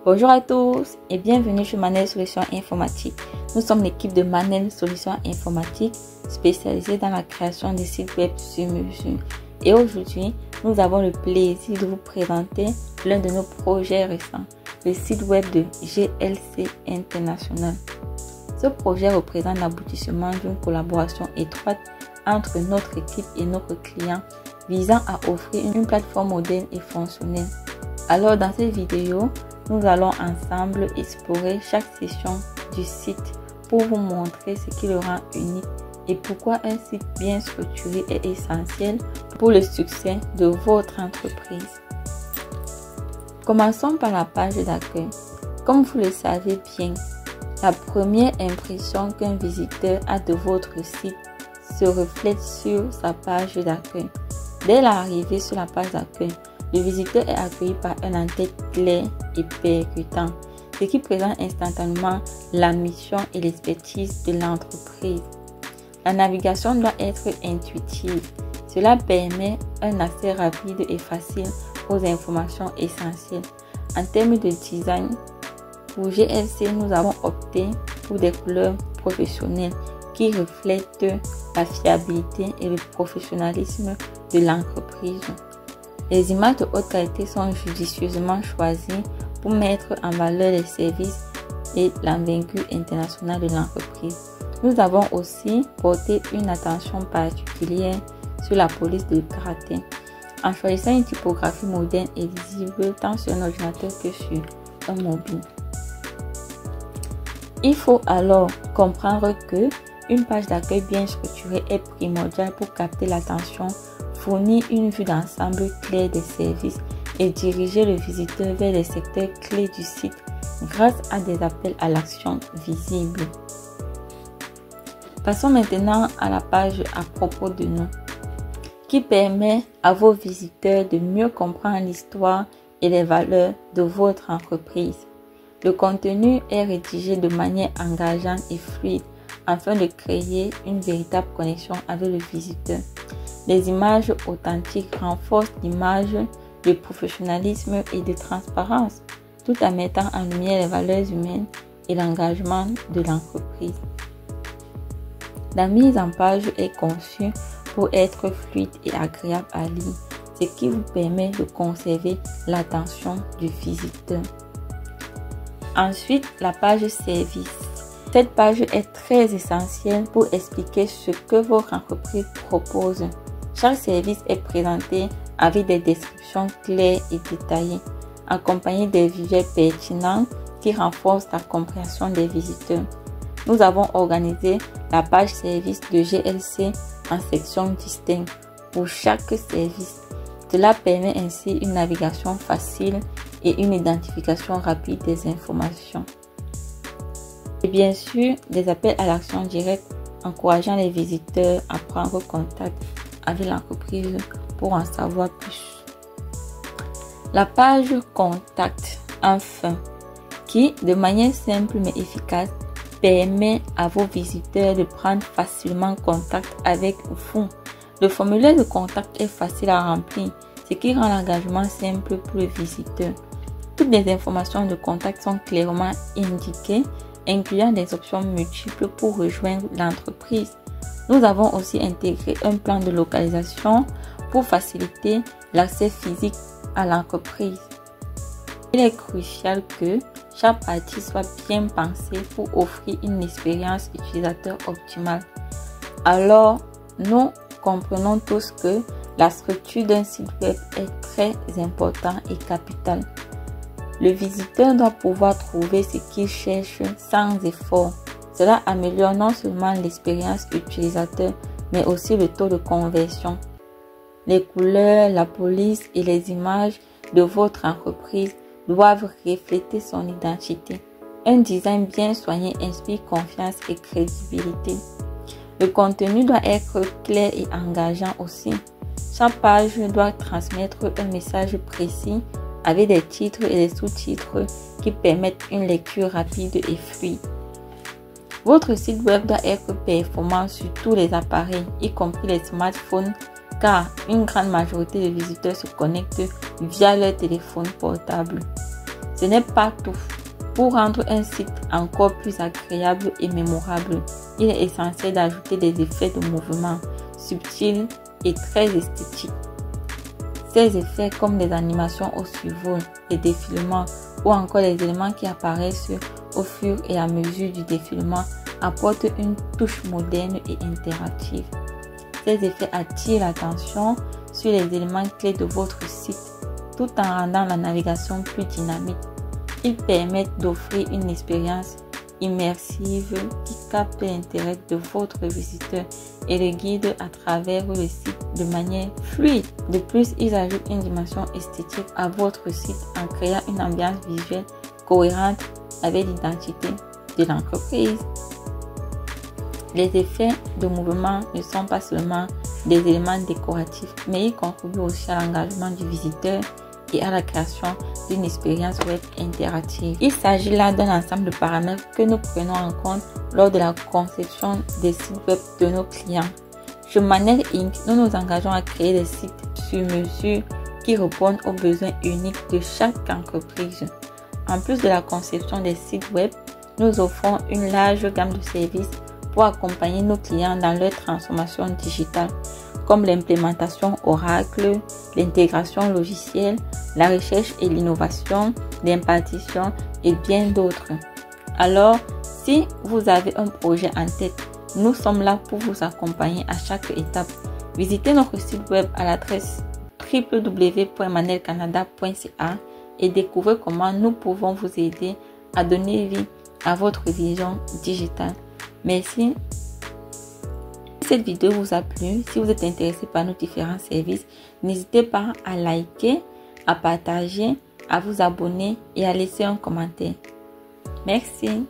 Bonjour à tous et bienvenue chez Manel Solutions Informatiques. Nous sommes l'équipe de Manel Solutions Informatiques spécialisée dans la création des sites web sur mesure. Et aujourd'hui, nous avons le plaisir de vous présenter l'un de nos projets récents, le site web de GLC International. Ce projet représente l'aboutissement d'une collaboration étroite entre notre équipe et notre client visant à offrir une plateforme moderne et fonctionnelle. Alors dans cette vidéo, nous allons ensemble explorer chaque session du site pour vous montrer ce qui le rend unique et pourquoi un site bien structuré est essentiel pour le succès de votre entreprise. Commençons par la page d'accueil. Comme vous le savez bien, la première impression qu'un visiteur a de votre site se reflète sur sa page d'accueil. Dès l'arrivée sur la page d'accueil, le visiteur est accueilli par un en-tête clair et percutant, ce qui présente instantanément la mission et l'expertise de l'entreprise. La navigation doit être intuitive. Cela permet un accès rapide et facile aux informations essentielles. En termes de design, pour GLC, nous avons opté pour des couleurs professionnelles qui reflètent la fiabilité et le professionnalisme de l'entreprise. Les images de haute qualité sont judicieusement choisies pour mettre en valeur les services et l'envergure internationale de l'entreprise. Nous avons aussi porté une attention particulière sur la police de caractère, en choisissant une typographie moderne et lisible tant sur un ordinateur que sur un mobile. Il faut alors comprendre que une page d'accueil bien structurée est primordiale pour capter l'attention, fournir une vue d'ensemble claire des services et diriger le visiteur vers les secteurs clés du site grâce à des appels à l'action visibles. Passons maintenant à la page à propos de nous, qui permet à vos visiteurs de mieux comprendre l'histoire et les valeurs de votre entreprise. Le contenu est rédigé de manière engageante et fluide afin de créer une véritable connexion avec le visiteur. Les images authentiques renforcent l'image de professionnalisme et de transparence, tout en mettant en lumière les valeurs humaines et l'engagement de l'entreprise. La mise en page est conçue pour être fluide et agréable à lire, ce qui vous permet de conserver l'attention du visiteur. Ensuite, la page service. Cette page est très essentielle pour expliquer ce que votre entreprise propose. Chaque service est présenté avec des descriptions claires et détaillées, accompagnées des visuels pertinents qui renforcent la compréhension des visiteurs. Nous avons organisé la page service de GLC en sections distinctes pour chaque service. Cela permet ainsi une navigation facile et une identification rapide des informations. Et bien sûr, des appels à l'action directe encourageant les visiteurs à prendre contact avec l'entreprise pour en savoir plus. La page contact, enfin, qui, de manière simple mais efficace, permet à vos visiteurs de prendre facilement contact avec vous. Le formulaire de contact est facile à remplir, ce qui rend l'engagement simple pour le visiteur. Toutes les informations de contact sont clairement indiquées, incluant des options multiples pour rejoindre l'entreprise. Nous avons aussi intégré un plan de localisation pour faciliter l'accès physique à l'entreprise. Il est crucial que chaque partie soit bien pensée pour offrir une expérience utilisateur optimale. Alors, nous comprenons tous que la structure d'un site web est très importante et capitale. Le visiteur doit pouvoir trouver ce qu'il cherche sans effort. Cela améliore non seulement l'expérience utilisateur, mais aussi le taux de conversion. Les couleurs, la police et les images de votre entreprise doivent refléter son identité. Un design bien soigné inspire confiance et crédibilité. Le contenu doit être clair et engageant aussi. Chaque page doit transmettre un message précis avec des titres et des sous-titres qui permettent une lecture rapide et fluide. Votre site web doit être performant sur tous les appareils, y compris les smartphones, car une grande majorité de visiteurs se connectent via leur téléphone portable. Ce n'est pas tout. Pour rendre un site encore plus agréable et mémorable, il est essentiel d'ajouter des effets de mouvement subtils et très esthétiques. Ces effets comme les animations au survol, les défilements ou encore les éléments qui apparaissent au fur et à mesure du défilement apportent une touche moderne et interactive. Ces effets attirent l'attention sur les éléments clés de votre site tout en rendant la navigation plus dynamique. Ils permettent d'offrir une expérience immersive qui capte l'intérêt de votre visiteur et le guide à travers le site de manière fluide. De plus, ils ajoutent une dimension esthétique à votre site en créant une ambiance visuelle cohérente avec l'identité de l'entreprise. Les effets de mouvement ne sont pas seulement des éléments décoratifs, mais ils contribuent aussi à l'engagement du visiteur et à la création d'une expérience web interactive. Il s'agit là d'un ensemble de paramètres que nous prenons en compte lors de la conception des sites web de nos clients. Chez Manel Inc., nous nous engageons à créer des sites sur mesure qui répondent aux besoins uniques de chaque entreprise. En plus de la conception des sites web, nous offrons une large gamme de services pour accompagner nos clients dans leur transformation digitale, comme l'implémentation Oracle, l'intégration logicielle, la recherche et l'innovation, l'impartition et bien d'autres. Alors, si vous avez un projet en tête, nous sommes là pour vous accompagner à chaque étape. Visitez notre site web à l'adresse www.manelcanada.ca et découvrez comment nous pouvons vous aider à donner vie à votre vision digitale. Merci. Si cette vidéo vous a plu, si vous êtes intéressé par nos différents services, n'hésitez pas à liker, à partager, à vous abonner et à laisser un commentaire. Merci.